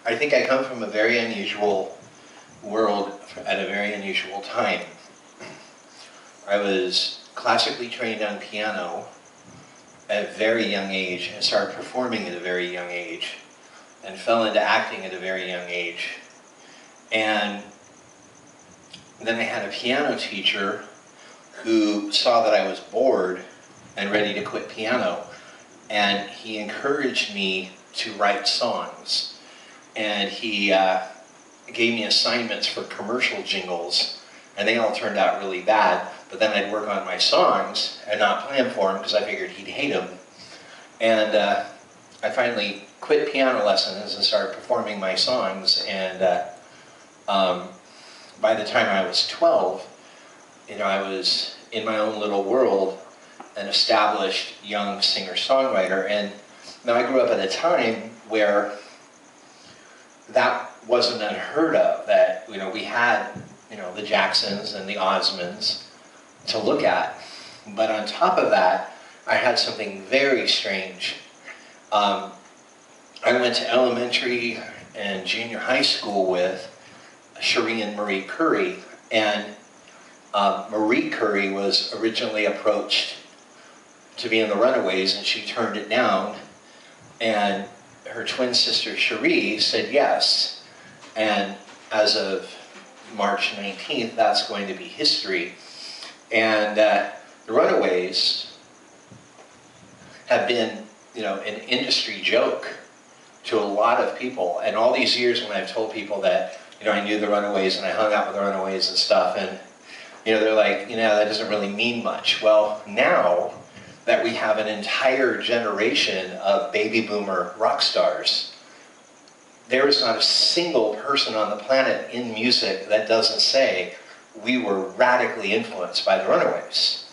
I think I come from a very unusual world at a very unusual time. I was classically trained on piano at a very young age and started performing at a very young age and fell into acting at a very young age. And then I had a piano teacher who saw that I was bored and ready to quit piano, and he encouraged me to write songs. And he gave me assignments for commercial jingles, and they all turned out really bad, but then I'd work on my songs and not play them for him because I figured he'd hate them. And I finally quit piano lessons and started performing my songs, and by the time I was 12, I was in my own little world, an established young singer-songwriter. And now I grew up at a time where that wasn't unheard of, that we had the Jacksons and the Osmonds to look at. But on top of that, I had something very strange. I went to elementary and junior high school with Cherie and Marie Currie, and Marie Currie was originally approached to be in the Runaways, and she turned it down, and her twin sister Cherie said yes. And as of March 19th, that's going to be history. And the Runaways have been an industry joke to a lot of people. And all these years when I've told people that I knew the Runaways and I hung out with the Runaways and stuff, and they're like, that doesn't really mean much. Well, now that we have an entire generation of baby boomer rock stars, there is not a single person on the planet in music that doesn't say we were radically influenced by the Runaways.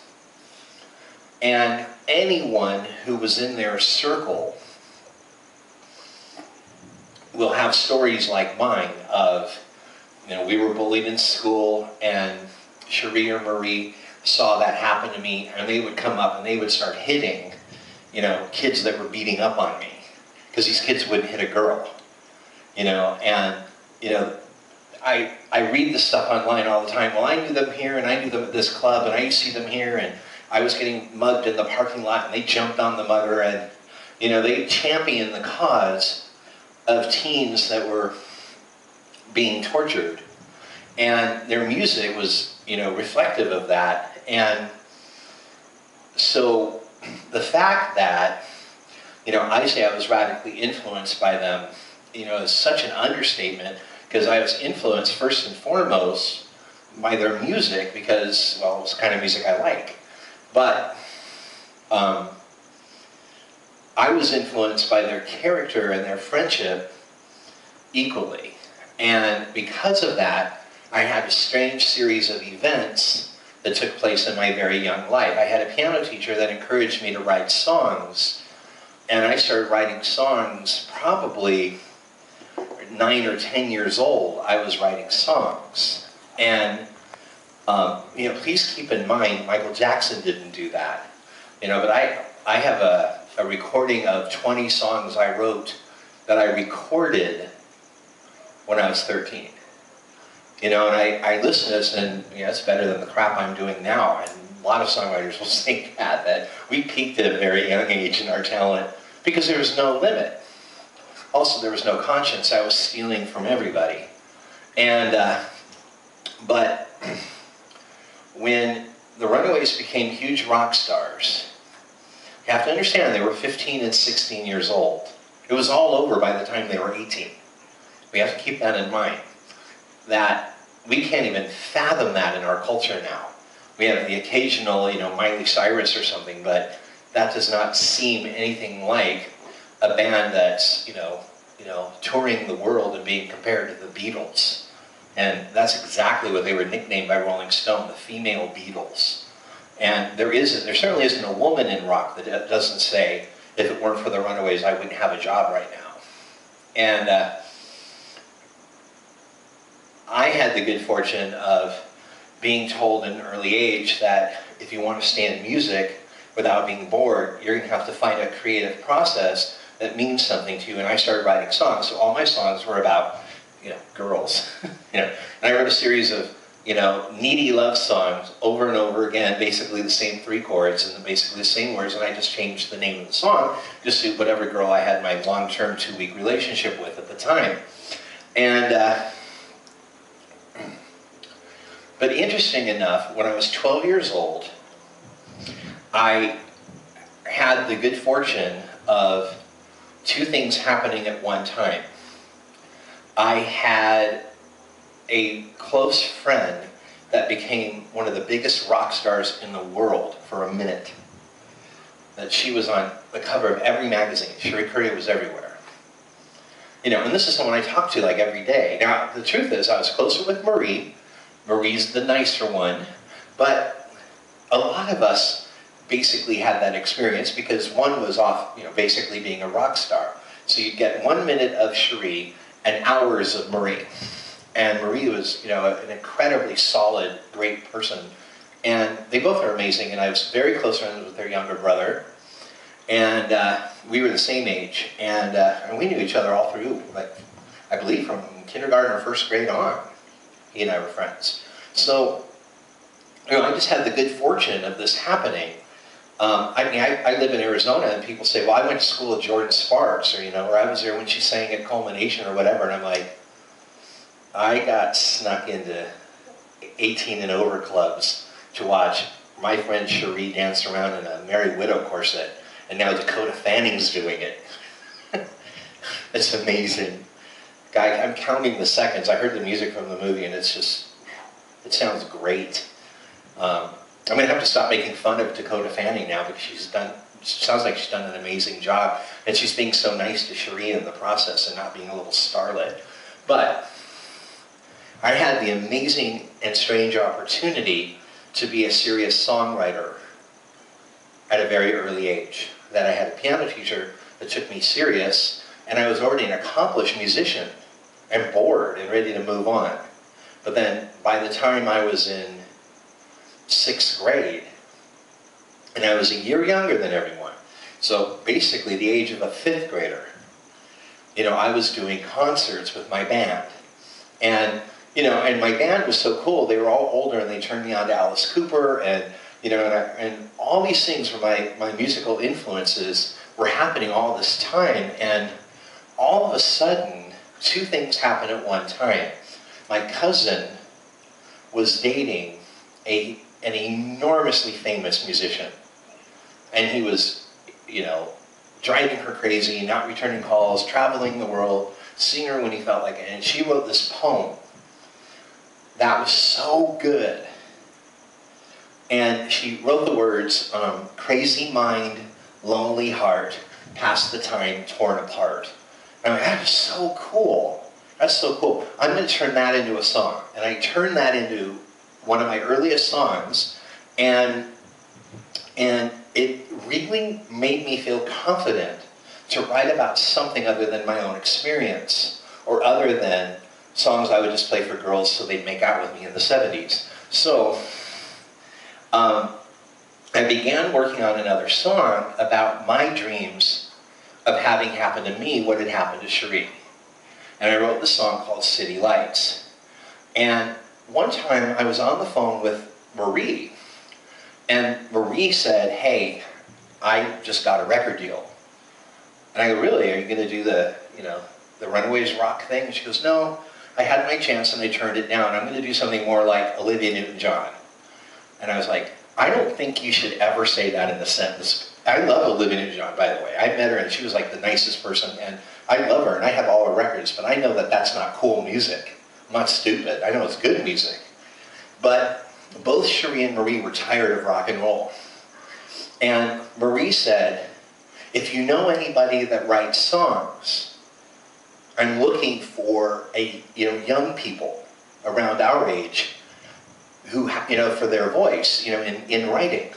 And anyone who was in their circle will have stories like mine of, we were bullied in school, and Cherie or Marie saw that happen to me, and they would come up and they would start hitting, kids that were beating up on me, because these kids wouldn't hit a girl, and I read this stuff online all the time. Well, I knew them here, and I knew them at this club, and I used to see them here, and I was getting mugged in the parking lot, and they jumped on the mugger, and they championed the cause of teens that were being tortured, and their music was reflective of that. And so the fact that I say I was radically influenced by them is such an understatement, because I was influenced first and foremost by their music, because, well, it's the kind of music I like. But I was influenced by their character and their friendship equally. And because of that, I had a strange series of events that took place in my very young life. I had a piano teacher that encouraged me to write songs, and I started writing songs probably 9 or 10 years old. I was writing songs. And please keep in mind, Michael Jackson didn't do that. But I have a recording of 20 songs I wrote that I recorded when I was 13. And I listen to this, and it's better than the crap I'm doing now. And a lot of songwriters will say that we peaked at a very young age in our talent because there was no limit. Also, there was no conscience. I was stealing from everybody. And but when the Runaways became huge rock stars, you have to understand they were 15 and 16 years old. It was all over by the time they were 18. We have to keep that in mind, that we can't even fathom that in our culture now. We have the occasional, Miley Cyrus or something, but that does not seem anything like a band that's, touring the world and being compared to the Beatles. And that's exactly what they were nicknamed by Rolling Stone, the female Beatles. And there certainly isn't a woman in rock that doesn't say, if it weren't for the Runaways, I wouldn't have a job right now. And I had the good fortune of being told at an early age that if you want to stay in music without being bored, you're going to have to find a creative process that means something to you, and I started writing songs. So all my songs were about, girls. And I wrote a series of, needy love songs over and over again, basically the same 3 chords and basically the same words, and I just changed the name of the song to suit whatever girl I had my long-term 2-week relationship with at the time. And but interesting enough, when I was 12 years old, I had the good fortune of 2 things happening at one time. I had a close friend that became one of the biggest rock stars in the world for a minute. That she was on the cover of every magazine. Cherie Currie was everywhere. And this is someone I talk to like every day. Now, the truth is, I was closer with Marie. Marie's the nicer one. But a lot of us basically had that experience because one was off, basically being a rock star. So you'd get 1 minute of Cherie and hours of Marie. And Marie was, an incredibly solid, great person. And they both are amazing. And I was very close friends with their younger brother. And we were the same age. And we knew each other all through, I believe from kindergarten or 1st grade on. He and I were friends. So, I just had the good fortune of this happening. I live in Arizona, and people say, well, I went to school with Jordan Sparks, or I was there when she sang at Culmination or whatever, and I'm like, I got snuck into 18 and over clubs to watch my friend Cherie dance around in a Merry Widow corset, and now Dakota Fanning's doing it. It's amazing. Guy, I'm counting the seconds. I heard the music from the movie, and it sounds great. I'm going to have to stop making fun of Dakota Fanning now because sounds like she's done an amazing job. And she's being so nice to Cherie in the process and not being a little starlet. But I had the amazing and strange opportunity to be a serious songwriter at a very early age. That I had a piano teacher that took me serious, and I was already an accomplished musician and bored and ready to move on. But then by the time I was in 6th grade, and I was a year younger than everyone, so basically the age of a 5th grader, I was doing concerts with my band. And, and my band was so cool. They were all older, and they turned me on to Alice Cooper, and, and all these things were my musical influences were happening all this time. And all of a sudden, 2 things happened at one time. My cousin was dating an enormously famous musician. And he was, driving her crazy, not returning calls, traveling the world, seeing her when he felt like it. And she wrote this poem that was so good. And she wrote the words, crazy mind, lonely heart, past the time torn apart. And I'm like, that is so cool. That's so cool. I'm going to turn that into a song. And I turned that into one of my earliest songs, and it really made me feel confident to write about something other than my own experience, or other than songs I would just play for girls so they'd make out with me in the 70s. So I began working on another song about my dreams of having happened to me what had happened to Cherie. And I wrote this song called City Lights. And one time I was on the phone with Marie, and Marie said, hey, I just got a record deal. And I go, really? Are you going to do the Runaways rock thing? And she goes, no, I had my chance and I turned it down. I'm going to do something more like Olivia Newton-John. And I was like, I don't think you should ever say that in a sentence. I love Olivia Newton-John, by the way. I met her and she was like the nicest person, and I love her and I have all her records, but I know that that's not cool music. I'm not stupid. I know it's good music. But both Cherie and Marie were tired of rock and roll. And Marie said, if you know anybody that writes songs, I'm looking for young people around our age who, for their voice, in writing.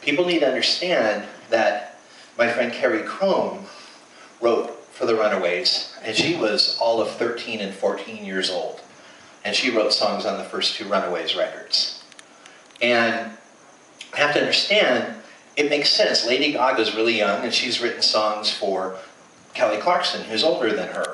People need to understand that my friend Carrie Crone wrote for the Runaways, and she was all of 13 and 14 years old. And she wrote songs on the first 2 Runaways records. And I have to understand, it makes sense. Lady Gaga's really young, and she's written songs for Kelly Clarkson, who's older than her.